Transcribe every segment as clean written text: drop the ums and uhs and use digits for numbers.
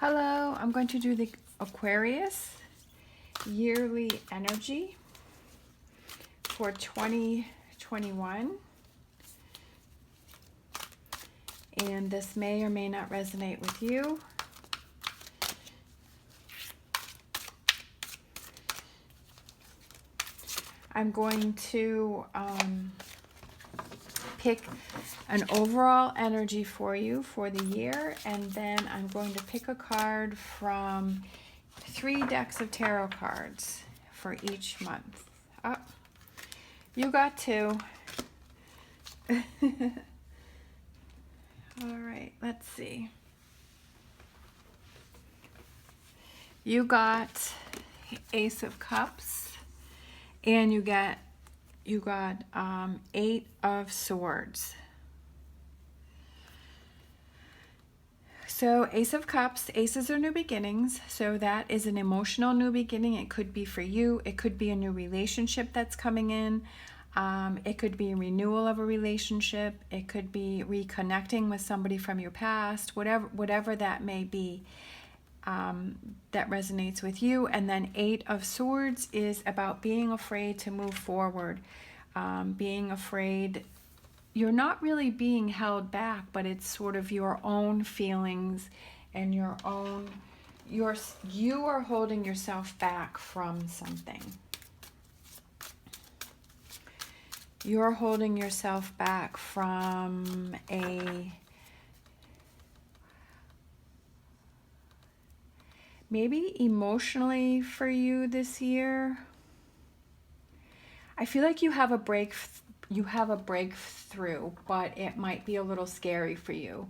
Hello, I'm going to do the Aquarius yearly energy for 2021. And this may or may not resonate with you. I'm going to pick an overall energy for you for the year, and then I'm going to pick a card from 3 decks of tarot cards for each month. Oh, you got 2. All right, let's see. You got Ace of Cups, and you got 8 of Swords. So Ace of Cups, aces are new beginnings. So that is an emotional new beginning. It could be for you. It could be a new relationship that's coming in. It could be a renewal of a relationship. It could be reconnecting with somebody from your past, whatever that may be. That resonates with you. And then 8 of Swords is about being afraid to move forward, being afraid. You're not really being held back, but it's sort of your own feelings and you are holding yourself back from something. You're holding yourself back from maybe emotionally for you this year. I feel like you have a breakthrough, but it might be a little scary for you.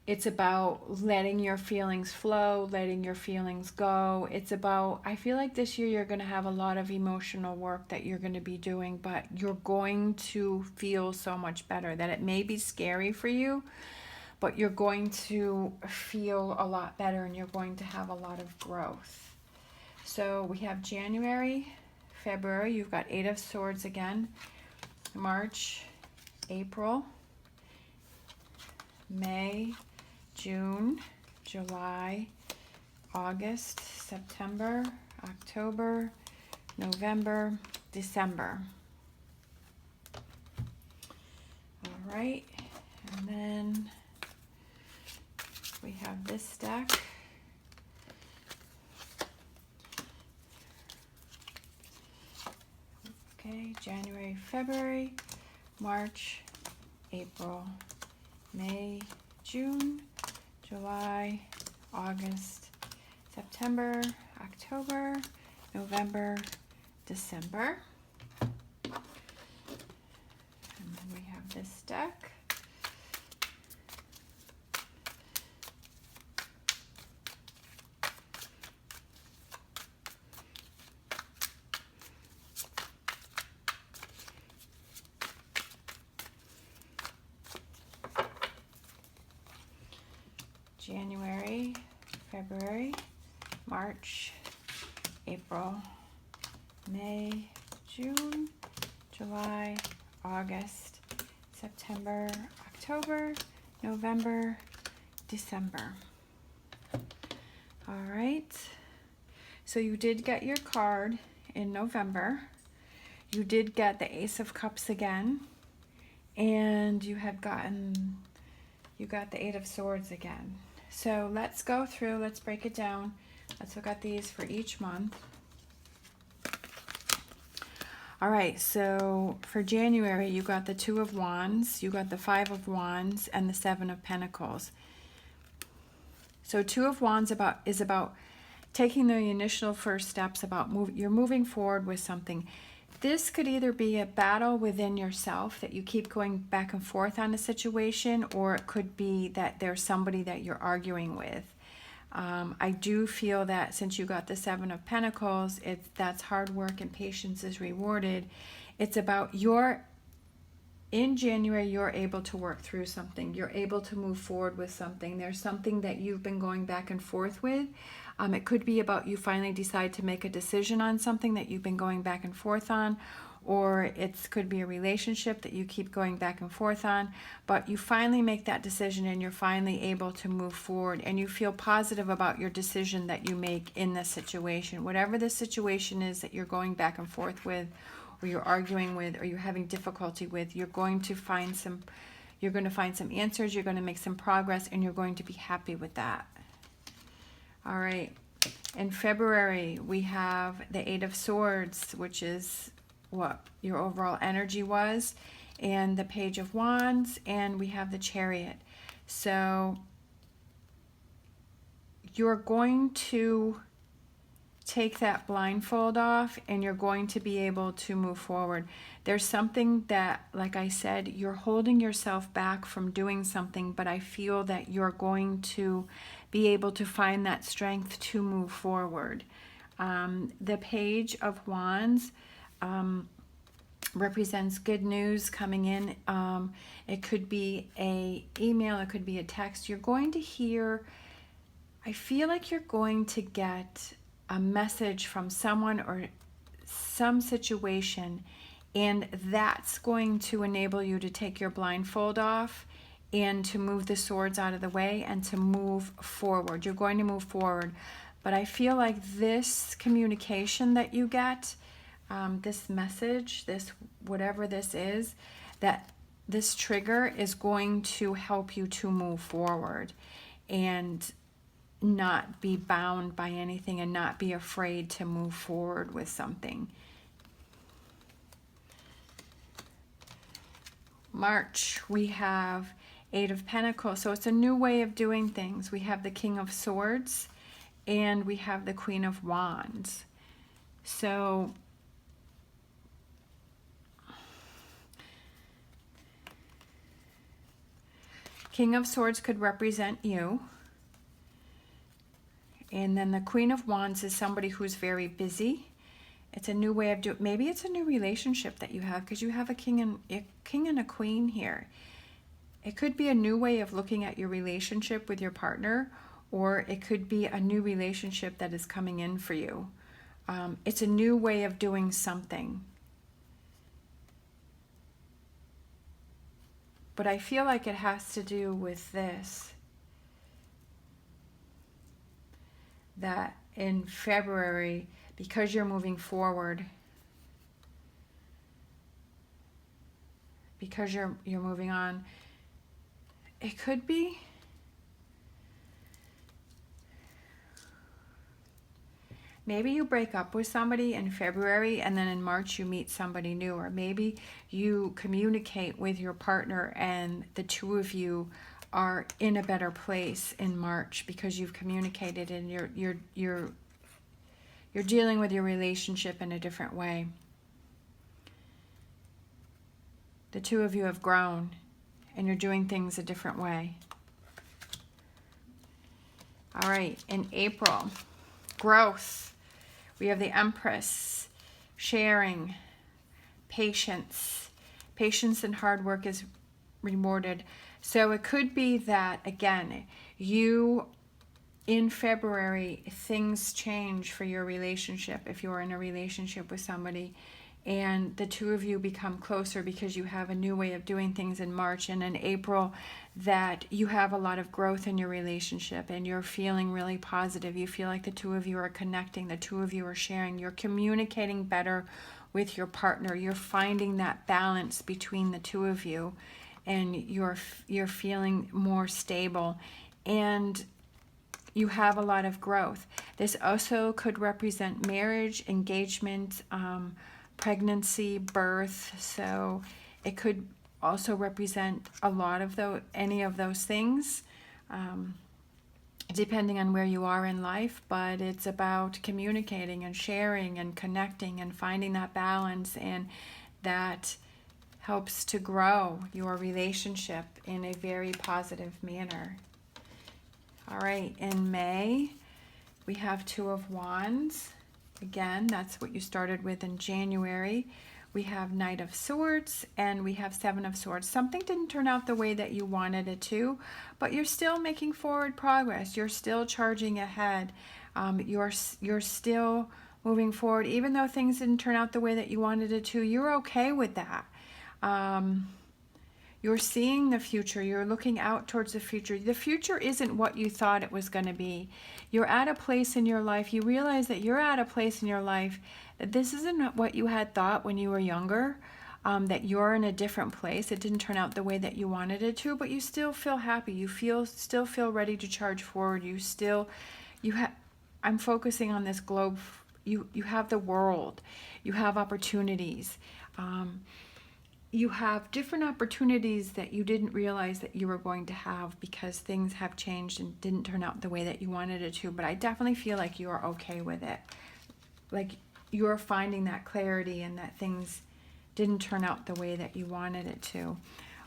It's about letting your feelings flow, letting your feelings go. It's about, I feel like this year you're going to have a lot of emotional work that you're going to be doing, but you're going to feel so much better. That it may be scary for you, but you're going to feel a lot better and you're going to have a lot of growth. So we have January, February, you've got 8 of Swords again. March, April, May, June, July, August, September, October, November, December. All right, and then we have this deck. Okay, January, February, March, April, May, June, July, August, September, October, November, December. And then we have this deck. January, February, March, April, May, June, July, August, September, October, November, December. All right. So you did get your card in November. You did get the Ace of Cups again. And you got the 8 of Swords again. So let's go through, let's break it down. Let's look at these for each month. All right, so for January, you got the 2 of Wands, you got the 5 of Wands, and the 7 of Pentacles. So 2 of Wands is about taking the initial first steps, you're moving forward with something. This could either be a battle within yourself that you keep going back and forth on a situation, or it could be that there's somebody that you're arguing with. I do feel that since you got the 7 of Pentacles, that's hard work and patience is rewarded. It's about in January, you're able to work through something. You're able to move forward with something. There's something that you've been going back and forth with. It could be about you finally decide to make a decision on something that you've been going back and forth on, or it could be a relationship that you keep going back and forth on, but you finally make that decision and you're finally able to move forward, and you feel positive about your decision that you make in this situation. Whatever the situation is that you're going back and forth with, or you're arguing with, or you're having difficulty with, you're going to find some answers, you're going to make some progress, and you're going to be happy with that. All right. In February, we have the Eight of Swords, which is what your overall energy was, and the Page of Wands, and we have the Chariot. So you're going to take that blindfold off and you're going to be able to move forward. There's something that, like I said, you're holding yourself back from doing something, but I feel that you're going to be able to find that strength to move forward. The Page of Wands represents good news coming in. It could be an email, it could be a text. You're going to hear, I feel like you're going to get a message from someone or some situation, and that's going to enable you to take your blindfold off and to move the swords out of the way and to move forward. You're going to move forward. But I feel like this communication that you get, this message, this whatever this is, that this trigger is going to help you to move forward and not be bound by anything and not be afraid to move forward with something. March, we have Eight of Pentacles. So it's a new way of doing things. We have the King of Swords and we have the Queen of Wands. So King of Swords could represent you. And then the Queen of Wands is somebody who's very busy. It's a new way of doing, maybe it's a new relationship that you have, because you have a king and a queen here. It could be a new way of looking at your relationship with your partner, or it could be a new relationship that is coming in for you. It's a new way of doing something. But I feel like it has to do with this. That in February, because you're moving forward, because you're moving on, it could be maybe you break up with somebody in February and then in March you meet somebody new, or maybe you communicate with your partner and the two of you are in a better place in March because you've communicated and you're dealing with your relationship in a different way. The two of you have grown and you're doing things a different way. All right, in April, growth. We have the Empress, sharing, patience. Patience and hard work is rewarded. So it could be that, again, you, in February, things change for your relationship if you're in a relationship with somebody, and the two of you become closer because you have a new way of doing things in March, and in April that you have a lot of growth in your relationship and you're feeling really positive. You feel like the two of you are connecting, the two of you are sharing, you're communicating better with your partner, you're finding that balance between the two of you, and you're feeling more stable, and you have a lot of growth. This also could represent marriage, engagement, pregnancy, birth. So it could also represent a lot of any of those things, depending on where you are in life. But it's about communicating and sharing and connecting and finding that balance, and that helps to grow your relationship in a very positive manner. All right, in May, we have Two of Wands. Again, that's what you started with in January. We have Knight of Swords and we have Seven of Swords. Something didn't turn out the way that you wanted it to, but you're still making forward progress. You're still charging ahead. You're still moving forward. Even though things didn't turn out the way that you wanted it to, you're okay with that. You're seeing the future. You're looking out towards the future. The future isn't what you thought it was going to be. You're at a place in your life. You realize that you're at a place in your life that this isn't what you had thought when you were younger, that you're in a different place. It didn't turn out the way that you wanted it to, but you still feel happy. You still feel ready to charge forward. I'm focusing on this globe. You have the world. You have opportunities. You have different opportunities that you didn't realize that you were going to have because things have changed and didn't turn out the way that you wanted it to. But I definitely feel like you are okay with it. Like you're finding that clarity and that things didn't turn out the way that you wanted it to.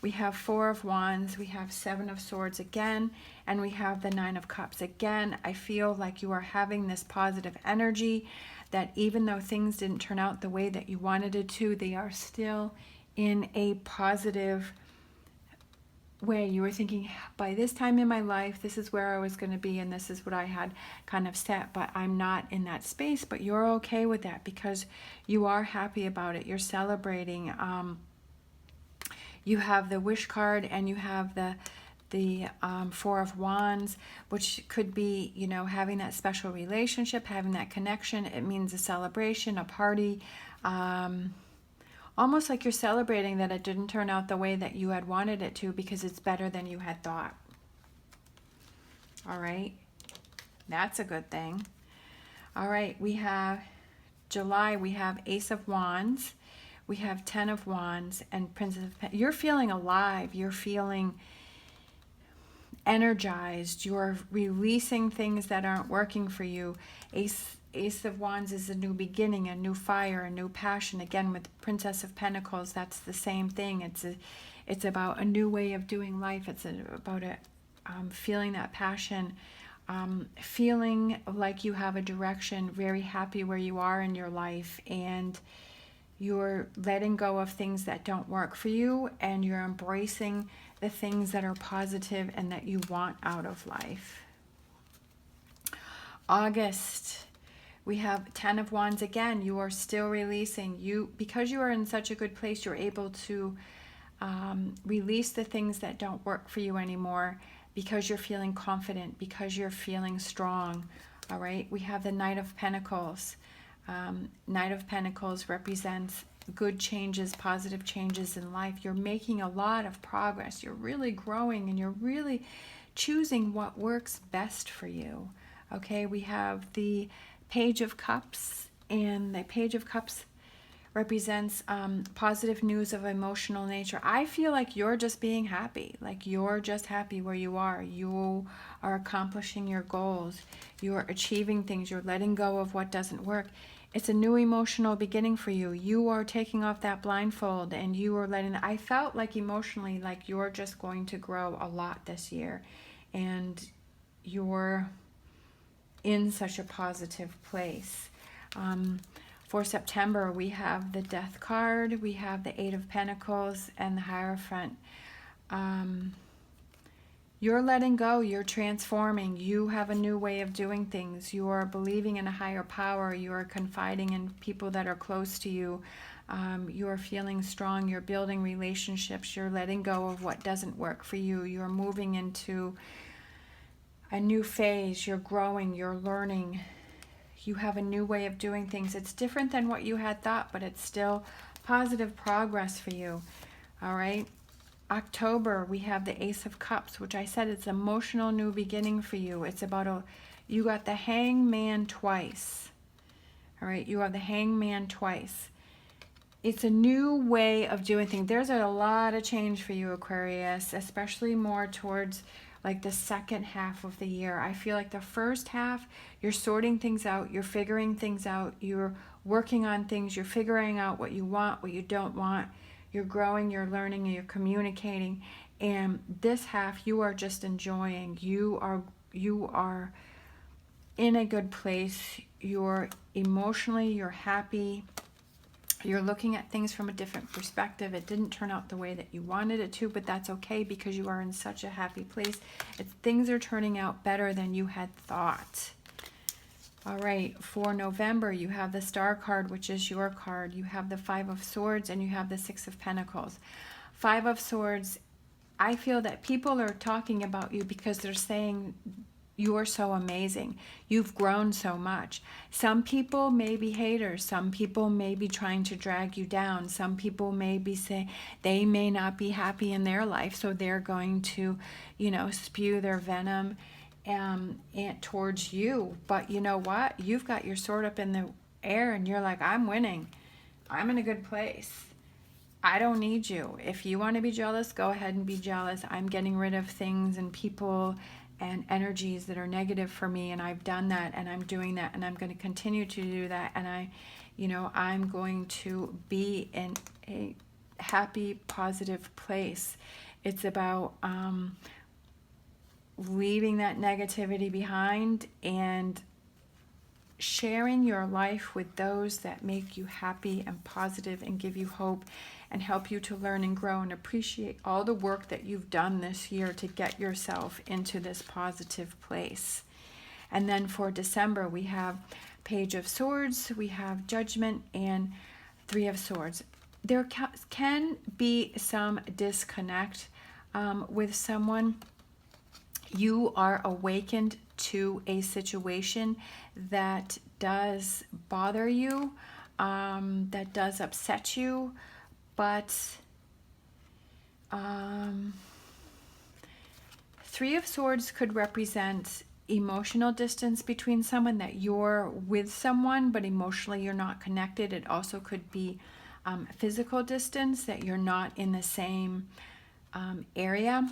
We have 4 of Wands, we have 7 of Swords again, and we have the 9 of Cups again. I feel like you are having this positive energy that even though things didn't turn out the way that you wanted it to, they are still in a positive way. You were thinking, by this time in my life, this is where I was going to be, and this is what I had kind of set, but I'm not in that space. But you're okay with that because you are happy about it. You're celebrating. You have the Wish card, and you have the 4 of Wands, which could be, you know, having that special relationship, having that connection. It means a celebration, a party. Almost like you're celebrating that it didn't turn out the way that you had wanted it to because it's better than you had thought. All right. That's a good thing. All right. We have July. We have Ace of Wands. We have 10 of Wands and Princess of Pentacles. You're feeling alive. You're feeling energized. You're releasing things that aren't working for you. Ace of Wands is a new beginning, a new fire, a new passion. Again, with Princess of Pentacles, that's the same thing. It's about a new way of doing life. It's about feeling that passion, feeling like you have a direction, very happy where you are in your life, and you're letting go of things that don't work for you, and you're embracing the things that are positive and that you want out of life. August. We have 10 of Wands again. You are still releasing. Because you are in such a good place, you're able to release the things that don't work for you anymore because you're feeling confident, because you're feeling strong. All right. We have the Knight of Pentacles. Knight of Pentacles represents good changes, positive changes in life. You're making a lot of progress. You're really growing, and you're really choosing what works best for you. Okay. We have the Page of Cups, and the Page of Cups represents positive news of emotional nature. I feel like you're just being happy, like you're just happy where you are. You are accomplishing your goals. You're achieving things. You're letting go of what doesn't work. It's a new emotional beginning for you. You are taking off that blindfold, and you are letting... I felt like emotionally, like you're just going to grow a lot this year, and you're in such a positive place. For September, we have the Death card, we have the 8 of Pentacles, and the Hierophant. You're letting go, you're transforming, you have a new way of doing things, you are believing in a higher power, you are confiding in people that are close to you, you're feeling strong, you're building relationships, you're letting go of what doesn't work for you, you're moving into a new phase, you're growing, you're learning, you have a new way of doing things. It's different than what you had thought, but it's still positive progress for you. All right. October, we have the Ace of Cups, which I said it's emotional new beginning for you. It's about you got the Hangman twice. All right. You have the Hangman twice. It's a new way of doing things. There's a lot of change for you, Aquarius, especially more towards like the second half of the year. I feel like the first half, you're sorting things out, you're figuring things out, you're working on things, you're figuring out what you want, what you don't want, you're growing, you're learning, you're communicating. And this half, you are just enjoying. You are in a good place. You're emotionally, you're happy. You're looking at things from a different perspective. It didn't turn out the way that you wanted it to, but that's okay because you are in such a happy place. Things are turning out better than you had thought. All right, for November, you have the Star card, which is your card. You have the Five of Swords, and you have the Six of Pentacles. Five of Swords, I feel that people are talking about you because they're saying you're so amazing. You've grown so much. Some people may be haters. Some people may be trying to drag you down. Some people may be saying they may not be happy in their life, so they're going to, you know, spew their venom and towards you. But you know what? You've got your sword up in the air and you're like, I'm winning. I'm in a good place. I don't need you. If you want to be jealous, go ahead and be jealous. I'm getting rid of things and people and energies that are negative for me, and I've done that, and I'm doing that, and I'm going to continue to do that, and I'm going to be in a happy, positive place. It's about leaving that negativity behind and sharing your life with those that make you happy and positive and give you hope and help you to learn and grow and appreciate all the work that you've done this year to get yourself into this positive place. And then for December, we have Page of Swords, we have Judgment, and Three of Swords. There can be some disconnect with someone. You are awakened to a situation that does bother you, that does upset you, but Three of Swords could represent emotional distance between someone, that you're with someone but emotionally you're not connected. It also could be physical distance, that you're not in the same area.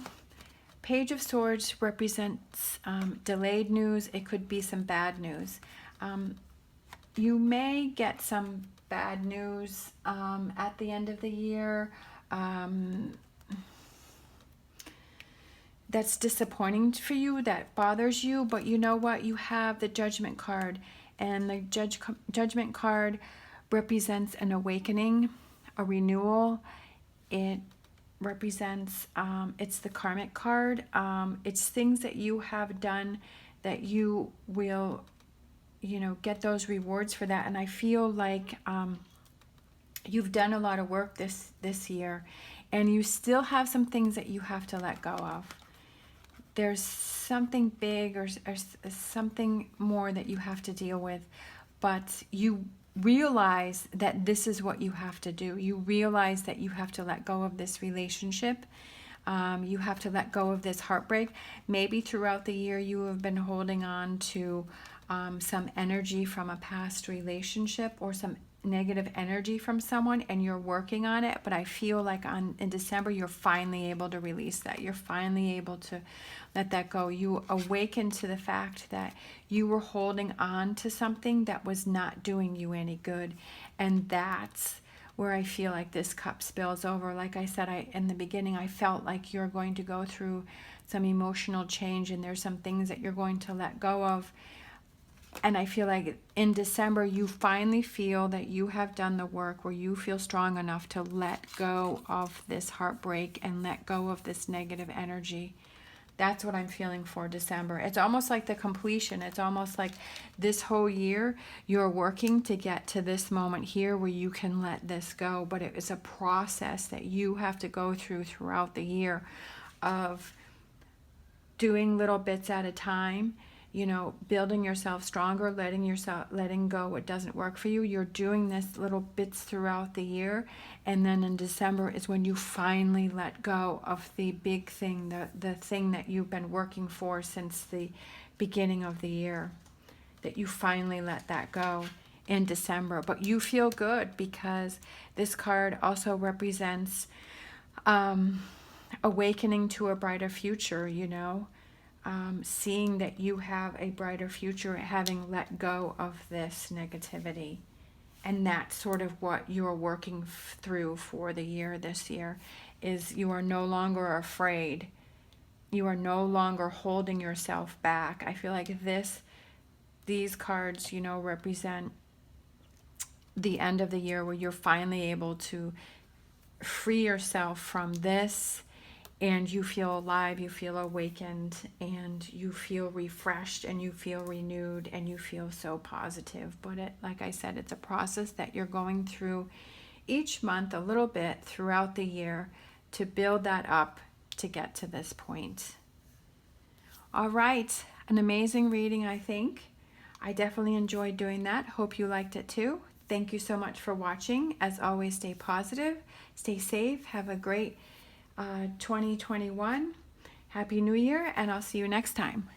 Page of Swords represents delayed news. It could be some bad news. You may get some bad news at the end of the year. That's disappointing for you, that bothers you, but you know what? You have the Judgment card, and the Judgment card represents an awakening, a renewal. It represents, it's the karmic card. It's things that you have done that you will, you know, get those rewards for that. And I feel like you've done a lot of work this year, and you still have some things that you have to let go of. There's something big or something more that you have to deal with, but you realize that this is what you have to do. You realize that you have to let go of this relationship. You have to let go of this heartbreak. Maybe throughout the year you have been holding on to some energy from a past relationship or some negative energy from someone, and you're working on it. But I feel like in December you're finally able to release that. You're finally able to let that go. You awaken to the fact that you were holding on to something that was not doing you any good, and that's where I feel like this cup spills over. Like I said, in the beginning, I felt like you're going to go through some emotional change, and there's some things that you're going to let go of. And I feel like in December, you finally feel that you have done the work where you feel strong enough to let go of this heartbreak and let go of this negative energy. That's what I'm feeling for December. It's almost like the completion. It's almost like this whole year you're working to get to this moment here where you can let this go. But it is a process that you have to go through throughout the year of doing little bits at a time. You know, building yourself stronger, letting go what doesn't work for you. You're doing this little bits throughout the year, and then in December is when you finally let go of the big thing, the thing that you've been working for since the beginning of the year, that you finally let that go in December. But you feel good because this card also represents awakening to a brighter future, you know. Seeing that you have a brighter future, having let go of this negativity. And that's sort of what you're working through for the year this year, is you are no longer afraid. You are no longer holding yourself back. I feel like these cards, you know, represent the end of the year where you're finally able to free yourself from this and you feel alive, you feel awakened, and you feel refreshed, and you feel renewed, and you feel so positive. But like I said, it's a process that you're going through each month a little bit throughout the year to build that up to get to this point. All right, an amazing reading, I think. I definitely enjoyed doing that. Hope you liked it too. Thank you so much for watching. As always, stay positive, stay safe, have a great 2021. Happy New Year, and I'll see you next time.